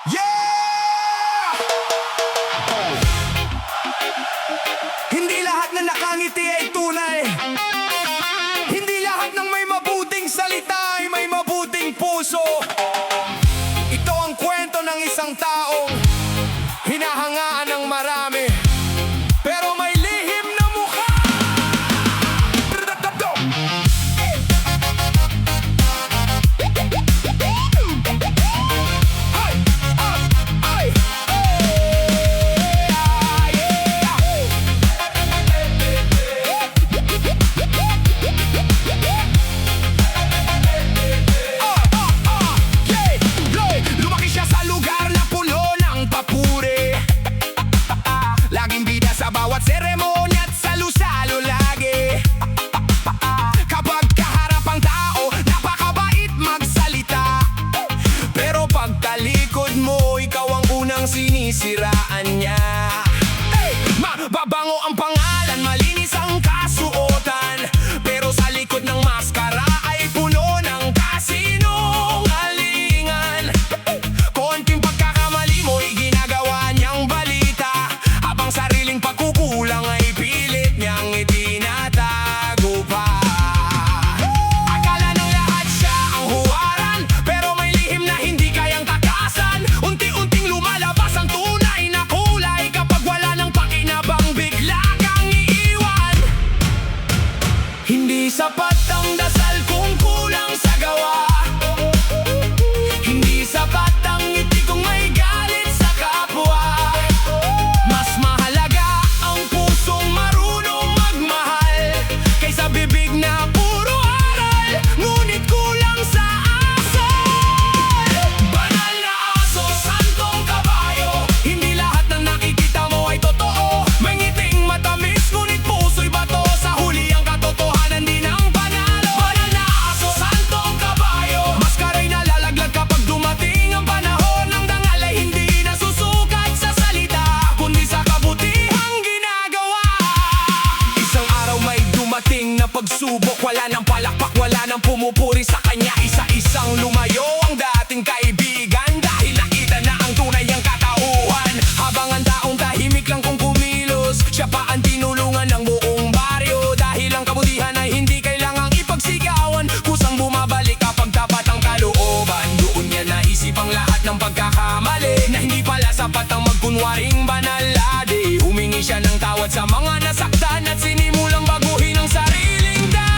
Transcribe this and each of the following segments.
Yeah! Hindi lahat na nakangiti ay tunay. Hindi lahat ng may mabuting salita ay may mabuting puso. Ito ang kwento ng isang taong hinahangaan ng marami, pero may lihim na mukha. Lumaki siya sa lugar na pulo ng papuri. Laging bida sa bawat seremonya at salo-salo lagi. Kapag kaharap ang tao, napakabait magsalita. Pero pagtalikod mo, ikaw ang unang sinisiraan niya. Mababango ang pangalan, malinis ang kasuotan, pero sa likod ng maskara ay puno ng kasinungalingan. Konting pagkakamali mo'y ginagawa niyang balita, habang sariling pagkukulang ay pilit niyang itinatago pa. Akala ng lahat siya ang huwaran, pero may lihim na hindi kayang takasan. Unti-unting lumalabas ang tunay na kulay kapag wala ng pakinabang bigla kang iiwan. Hindi sapat ang dasal kung kulang sa gawa. Hindi sapat ang ngiti kung may galit sa kapwa. Mas mahalaga ang pusong marunong magmahal, kaysa bibig na puro aral, ngunit kulang sa asal. Banal na aso, santong kabayo, hindi lahat ng nakikita mo ay totoo. May ngiting matamis, ngunit puso'y bato, sa huli ang katotohanan din ang panalo. Banal na aso, santong kabayo, maskara'y nalalaglag kapag dumating ang panahon. Ang dangal ay hindi nasusukat sa salita, kundi sa kabutihang ginagawa. Isang araw may dumating na pagsubok, wala nang palakpak, wala nang pumupuri sa kanya. Isa-isang lumayo ang dating kaibigan, dahil nakita na ang tunay ang katauhan. Habang ang taong tahimik lang kung kumilos, siya pa ang tinulungan ng buong baryo. Dahil ang kabutihan ay hindi kailangang ipagsigawan, kusang bumabalik kapag tapat ang kalooban. Doon niya naisip ang lahat ng pagkakamali, na hindi pala sapat ang magkunwaring banal. Adi, humingi siya ng tawad sa mga nasaktan at sinimulang baguhin ang sariling daan.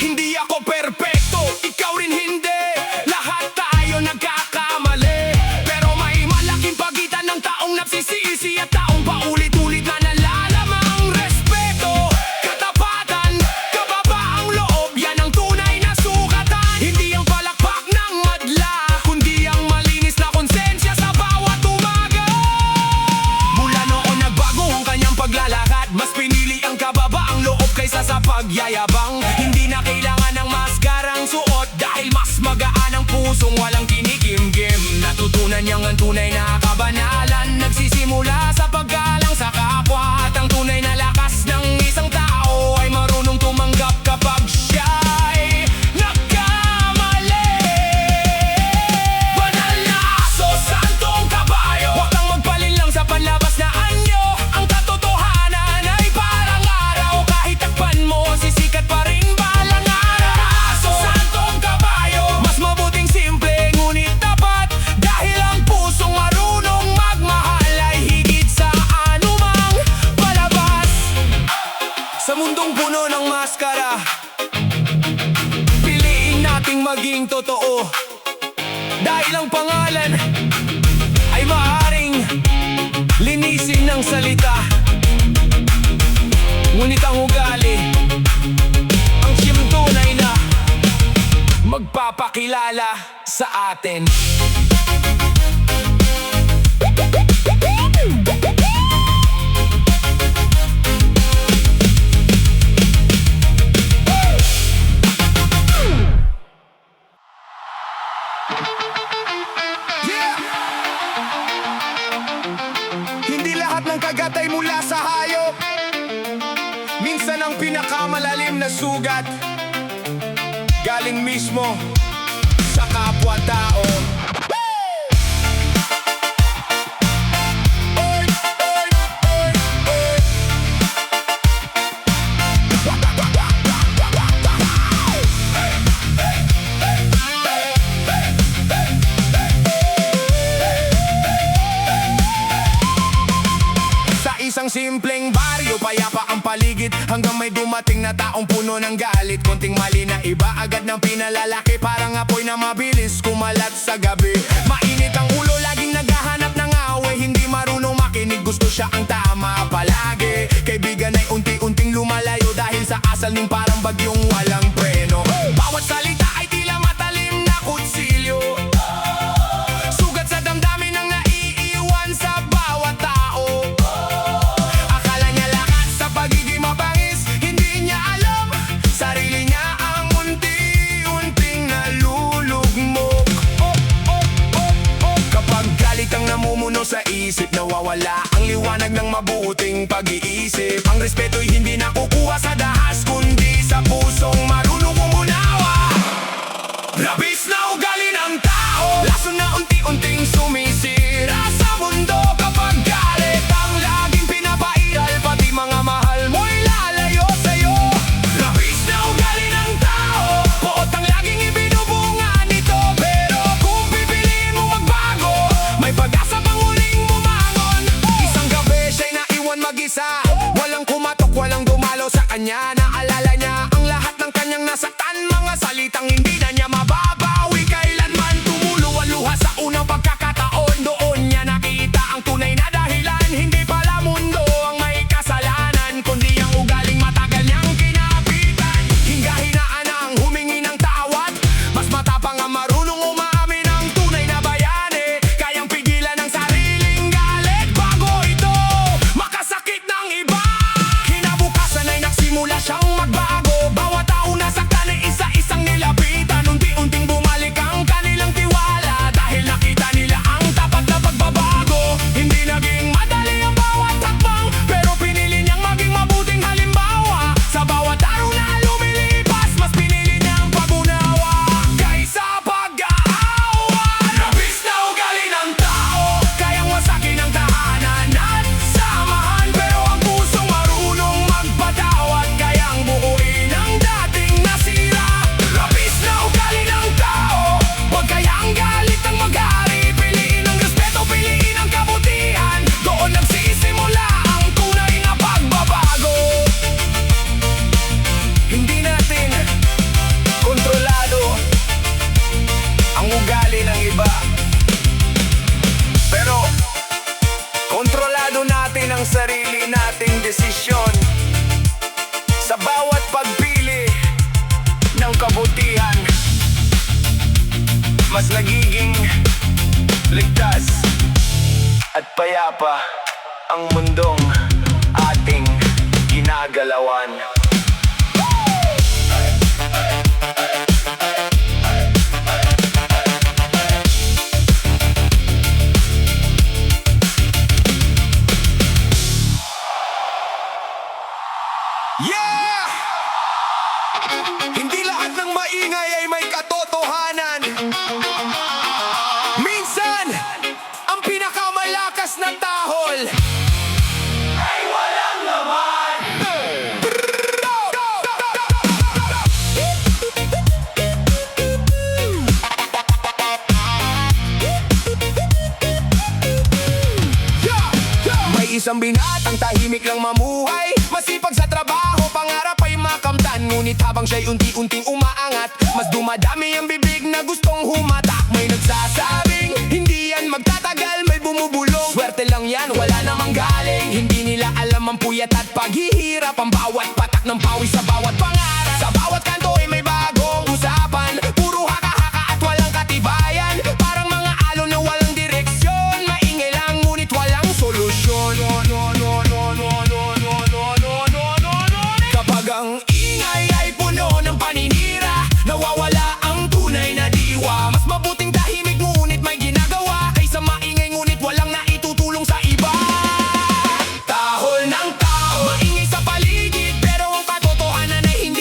Hindi ako perpekto, ikaw rin hindi. Lahat tayo nagkakamali, pero may malaking pagitan ng taong nagsisisi at taong paulit-ulit na nalalamang respeto. Katapatan, kababaang loob, yan ang tunay na sukatan. Hindi ang palakpak ng madla, kundi ang malinis na konsensya sa bawat umaga. Mula noon nagbago ang kanyang paglalakad, mas pinili ang kababaang loob kaysa sa pagyayabang. Hindi na kailangan ng maskarang suot, dahil mas magaan ang pusong walang kinikimkim. Natutunan niyang ang tunay na kabanalan, nagsisimula sa paggalang sa kapwa. At ang tunay na lakas ng isang tao ay marunong tumanggap kapag siya'y nagkamali. Banal na aso, santong kabayo, huwag kang magpalinlang sa panlabas na anyo. Ang katotohanan ay parang araw, kahit takpan mo, sisikat pa rin balang araw. Aso, santong kabayo, mas mabuting simple, ngunit tapat, dahil ang pusong marunong magmahal ay higit sa anumang palabas. Sa mundong puno ng maskara, piliin nating maging totoo, dahil ang pangalan ay maaaring linisin ng salita, ngunit ang ugali ang siyang tunay na magpapakilala sa atin. Yeah! Hindi lahat ng kagat ay mula sa hayop. Minsan ang pinakamalalim na sugat galing mismo sa kapwa-tao. simpleng baryo, payapa ang paligid hanggang may dumating na taong puno ng galit. Konting mali na iba, agad ng pinalalaki, parang apoy na mabilis kumalat sa gabi. Mainit ang ulo, laging naghahanap ng away, hindi marunong makinig, gusto siya ang tama palagi. Kaibigan ay unti-unting lumalayo dahil sa asal ning parang bagyong walang preno. Bawat salita ay tila matalim na kutsilyo, sugat sa damdamin ang naiiwan sa bawat tao. Akala niya lakas sa pagiging mabangis, hindi niya alam sarili niya ang unti-unting nalulugmok. Kapag galit ang namumuno sa isip, nawawala ang liwanag ng mabuting pag-iisip. Ang respeto'y hindi nakukuha sa dahas, kundi sa pusong marunong umunawa. Labis na ugali ng tao, lason na unti-unting sumisira sa mundo. Kapag galit ang laging pinapairal, pati mga mahal mo'y lalayo sa'yo. Labis na ugali ng tao, poot ang laging ibinubunga nito. Pero kung pipiliin mo magbago, may pag-asa pang muling bumangon. Isang gabi siya'y naiwan mag-isa, walang kumatok, walang dumalo sa kanya. Naalala niya ang lahat ng kanyang nasaktan, mga salitang hindi na niya mababawi kailanman. Tumulo ang luha sa unang pagkakataon, doon niya nakita ang tunay na dahilan. Hindi pala mundo ang may kasalanan, kundi ang ugaling matagal niyang kinapitan. Hinga-hinaan na ang humingi ng tawad, mas matapang ang marunong umamin ng tunay na bayani. Kayang pigilan ang sariling galit bago ito makasakit ng iba. Kinabukasan ay nagsimula siyang magbago, bawat tao nasaktan ay isa-isang nilapitan. Unti-unting bumalik ang kanilang tiwala dahil nakita nila ang tapat na pagbabago. Hindi naging madali ang bawat hakbang, pero pinili niyang maging mabuting halimbawa. Sa bawat araw na lumilipas, mas pinili niyang pag-unawa kaysa pag-aawa. Labis na ugali ng tao, kayang wasakin ang tahanan at samahan, pero ang pusong marunong magpatawad, kayang buuin ang dating nasira. Labis na ugali ng tao, huwag kayang galit ang mag-ari. Piliin ang respeto, piliin ang kabutihan, doon nagsisimula ang tunay na pagbabago. Hindi natin kontrolado ang ugali ng iba, pero kontrolado natin ang sarili nating desisyon. Sa bawat pagpili ng kabutihan, mas nagiging ligtas at payapa ang mundong ating ginagalawan. Yeah! Hindi lahat ng maingay ay may katotohanan. Minsan, ang pinakamalakas na tahol ay walang laman. May isang binatang tahimik lang mamuhay, masipag sa trabaho, pangarap ay makamtan. Ngunit habang siya'y unti-unting umaangat, mas dumadami ang bibig na gustong humatak. May nagsasabing, hindi yan magtatagal, may bumubulong. Swerte lang yan, wala namang galing. Hindi nila alam ang puyat at paghihirap, ang bawat patak ng pawis sa bawat pangarap. Sa bawat kanto ay may bagong usapan, puro haka-haka at walang katibayan. Parang mga alon na walang direksyon, maingay lang ngunit walang solusyon. Kapag ang ingay ay puno ng paninira, nawawala ang tunay na diwa. Mas mabuting tahimik ngunit may ginagawa, kaysa maingay ngunit walang naitutulong sa iba. Tahol ng tao, maingay sa paligid, pero ang katotohanan ay hindi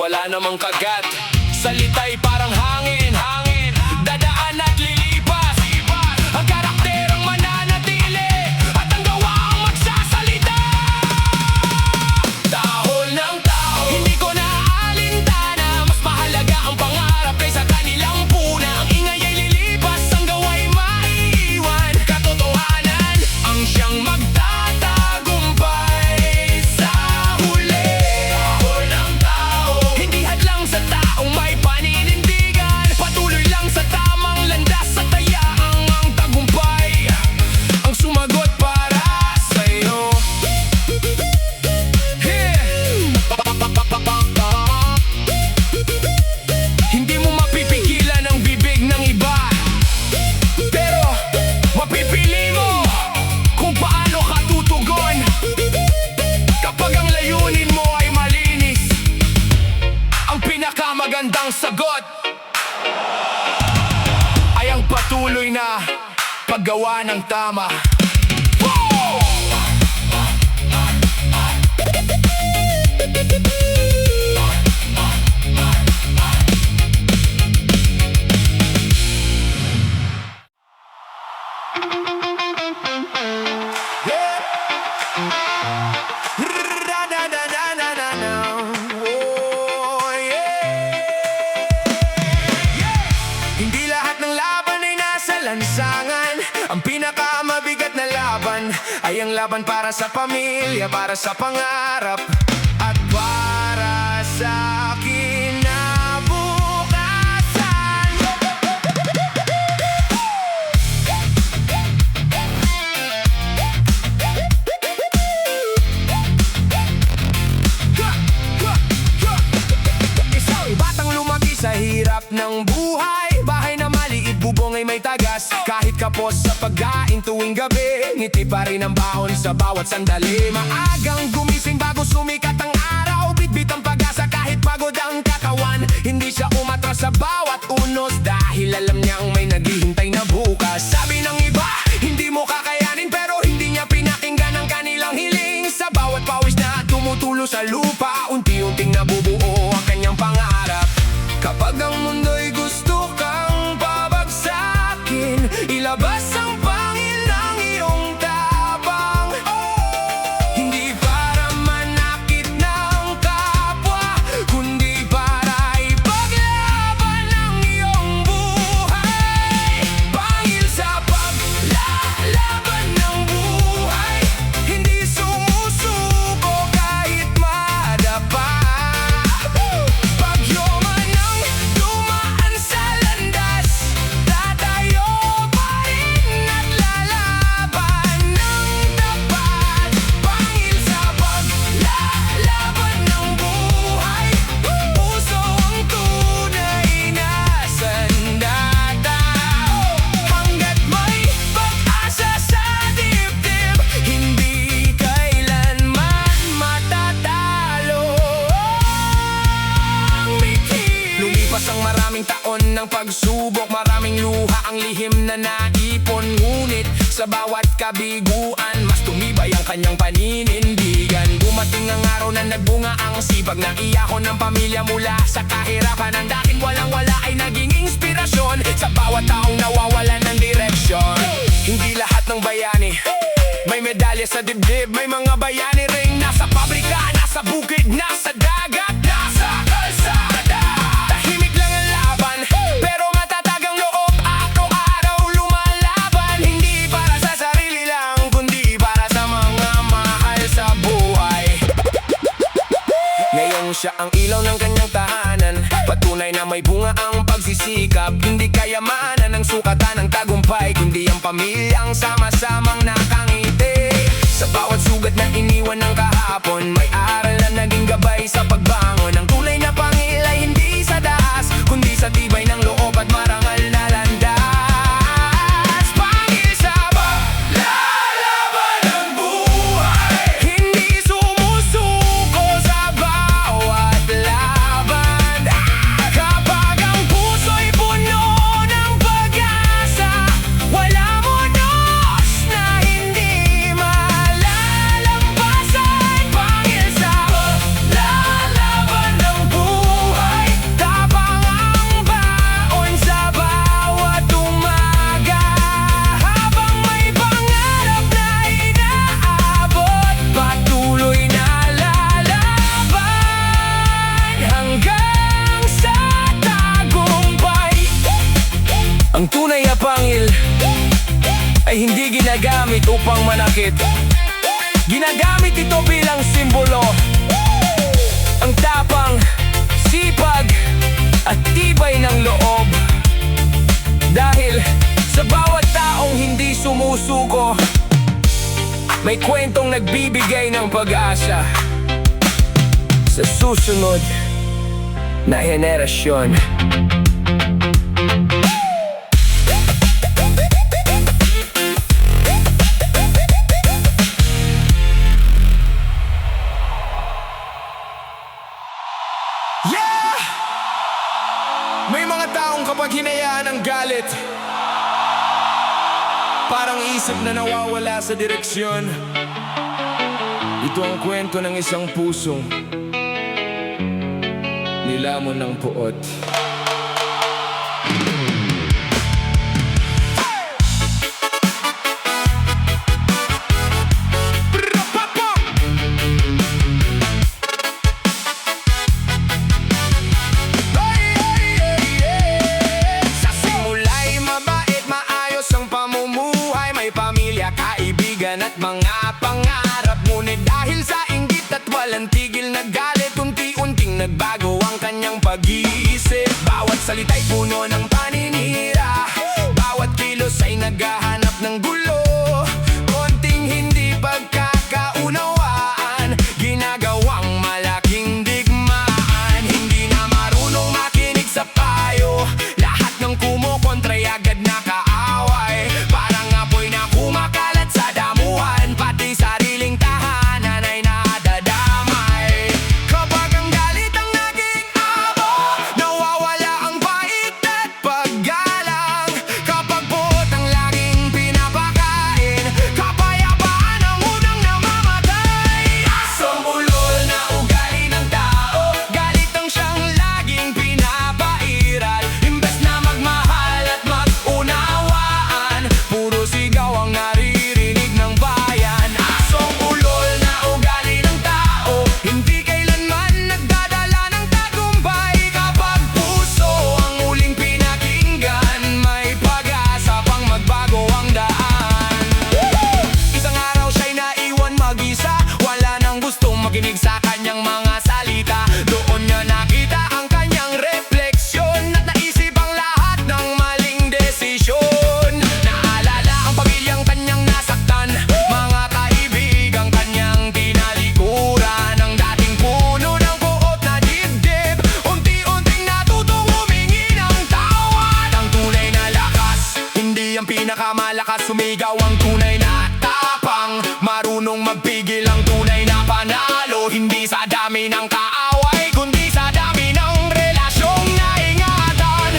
wala namang kagat. Salita'y parang hangin, dadaan at lilipas. Ang karakterang mananatili at ang gawaang magsasalita. Tahol ng tao, hindi ko naaalintana. Mas mahalaga ang pangarap kaysa kanilang puna. Ang ingay ay lilipas, ang gawa'y maiiwan. Katotohanan ang siyang magtatagumpay sa huli. Tahol ng tao, hindi hadlang sa taong may paninindigan. Patuloy lang sa tamang landas at tayaang ang tagumpay ang sumagot para sa'yo. Hindi mo mapipigilan ang bibig ng iba, pero mapipili mo kung paano ka tutugon. Kapag ang layunin mo ay malinis, ang pinakamagandang sagot ay ang patuloy na paggawa ng tama. Wow! Yeah. Ra-da-da-da-da-da-da. Oh, yeah. Hindi lahat ng laban ay nasa lansangan. Ang pinakamabigat na laban ay ang laban para sa pamilya, para sa pangarap, at para sa kinabukasan. Isang batang lumaki sa hirap ng buhay, bahay na maliit, bubong ay may tagas. Kahit kapos sa pagkain tuwing gabi, ngiti pa rin ang bahon sa bawat sandali. Maagang gumising bago sumikat ang araw, bitbit ang pag-asa kahit pagod ang katawan. Hindi siya umatras sa bawat unos dahil alam niyang may naghihintay na bukas. Sabi ng iba, hindi mo kakayanin, pero hindi niya pinakinggan ang kanilang hiling. Sa bawat pawis na tumutulo sa lupa, unti-unting nabubuo ang kanyang pangarap. Kapag ang mundo'y gusto kang pabagsakin, ilabas ang pangil ng iyong tapang. Hindi para manakit ng kapwa, kundi para ipaglaban ang iyong buhay. Pangil sa paglalaban ng buhay, hindi sumusuko kahit madapa. Pagyoman ang dumaan sa landas, tatayo pa rin at lalaban ng tapat. Pangil sa paglalaban ng buhay, puso ang tunay na sandata. Hanggat may pag-asa sa dibdib, hindi kailanman matatalo ang mitin. Lumipas ang maraming taon ng pagsubok, maraming luha ang lihim na naipon. Ngunit sa bawat kabiguan, mas tumibay ang kanyang paninindigan. Dumating ang araw na nagbunga ang sipag na iyakon ng pamilya mula sa kahirapan. Ang dating walang-wala ay naging inspirasyon sa bawat taong nawawalan ng direksyon. Hindi lahat ng bayani may medalya sa dibdib, may mga bayani ring nasa pabrika, nasa bukid, nasa dagat, nasa kalsada. Tahimik lang ang laban, pero matatag ang loob. Araw-araw lumalaban, hindi para sa sarili lang, kundi para sa mga mahal sa buhay. Ngayon siya ang ilaw ng kanyang tahanan, patunay na may bunga ang pagsisikap. Hindi kayamanan ang sukatan ng tagumpay, kundi ang pamilyang sama-samang nakangiti. Sa bawat sugat na iniwan ng kahapon, may aral na naging gabay sa pagbangon. Ang tunay na pangil ay hindi sa daas, kundi sa tibay ng loob at marangal na landas. Pangil sa paglalaban ng buhay, hindi sumusuko sa bawat laban. Kapag ang puso'y puno ng pag-asa, wala munos na hindi malalampasan. Pangil sa paglalaban Ang tunay na pangil ay hindi ginagamit upang manakit. Ginagamit ito bilang simbolo. Ang tapang, sipag, at tibay ng loob. Dahil sa bawat taong hindi sumusuko, may kwentong nagbibigay ng pag-asa sa susunod na henerasyon. Yeah! May mga taong kapag hinayaan ang galit, parang isip na nawawala sa direksyon. Ito ang kwento ng isang pusong nilamon ng puot. Sa simula'y mabait, maayos ang pamumuhay, may pamilya, kaibigan at mga pangarap. Ngunit dahil sa inggit at walang tigil na galit, unti-unting nagbago ang kanyang pag-iisip. Bawat salita'y puno ng paninira, bawat kilos ay naghahanap ng gulo. Konting hindi pagkakaunawaan, ginagawang malaking digmaan. Hindi na marunong makinig sa payo, lahat ng kumukontra'y agad nakaaway. Parang apoy na kumakalat sa damuhan, pati sariling tahanan ay nadadamay. Kapag ang galit ang naging amo, nawawala ang bait at paggalang. Kapag puot ang laging pinapakain, kapayapaan ang unang namamatay. Asong ulol na ugali ng tao, galit ang siyang laging pinapairal. Imbes na magmahal at mag-unawaan, puro sigaw ang naririnig ng bayan. Asong ulol na ugali ng tao, hindi kailanman nagdadala ng tagumpay. Kapag puso ang muling pinakinggan, may pag-asa pang magbago ang daan. Isang araw siya'y naiwan mag-isa, wala nang gustong makinig sa kanyang mga salita. Doon niya nakita ang kanyang refleksyon at naisip ang lahat ng maling desisyon. Naalala ang pamilyang kanyang nasaktan, mga kaibigang kanyang tinalikuran. Ang dating puno ng buot na dibdib, unti-unting natutong humingi ng tawad. Ang tunay na lakas, hindi ang pinakamalakas, sumigaw ang tunay na tapang. Marunong magpigil ang tunay na panalo, hindi sa dami ng kaaway, kundi sa dami ng relasyong naingatan.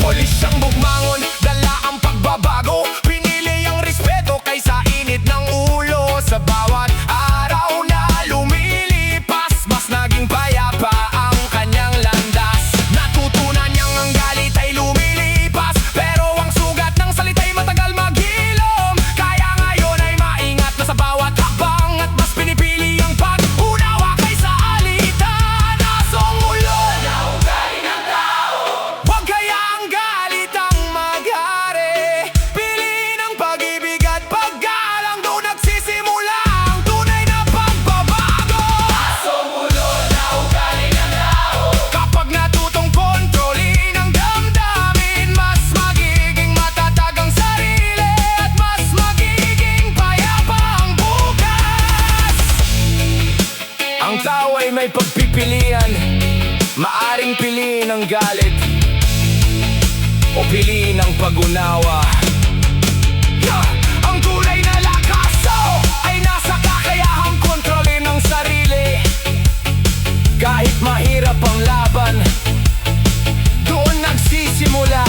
Polis siyang bugmangon, dala ang pagbabago, pinili ang respeto kaysa init ng ulo. Sa bawat araw na lumilipas, mas naging payapa ang kanyang landas. Natutunan niyang ang galit ay lumilipas, pero ang sugat ng salita'y matagal maghilom. Kaya ngayon ay maingat na sa bawat hakbang, at mas pinipili ang pag-unawa kaysa alitan. Asong ulol na ugali ng tao, huwag kaya ang galit ang maghari. Piliin ang pag-ibig at paggalang, doon nagsisimula ang tunay na pagbabago. Asong ulol na ugali ng tao, kapag natutong kontrolin ang damdamin, mas magiging matatag ang sarili at mas magiging payapa ang bukas. Ang tao ay may pagpipilian, maaring piliin ang galit o piliin ang pag-unawa. Ang tunay na lakas ay nasa kakayahang kontrolin ang sarili. Kahit mahirap ang laban, doon nagsisimula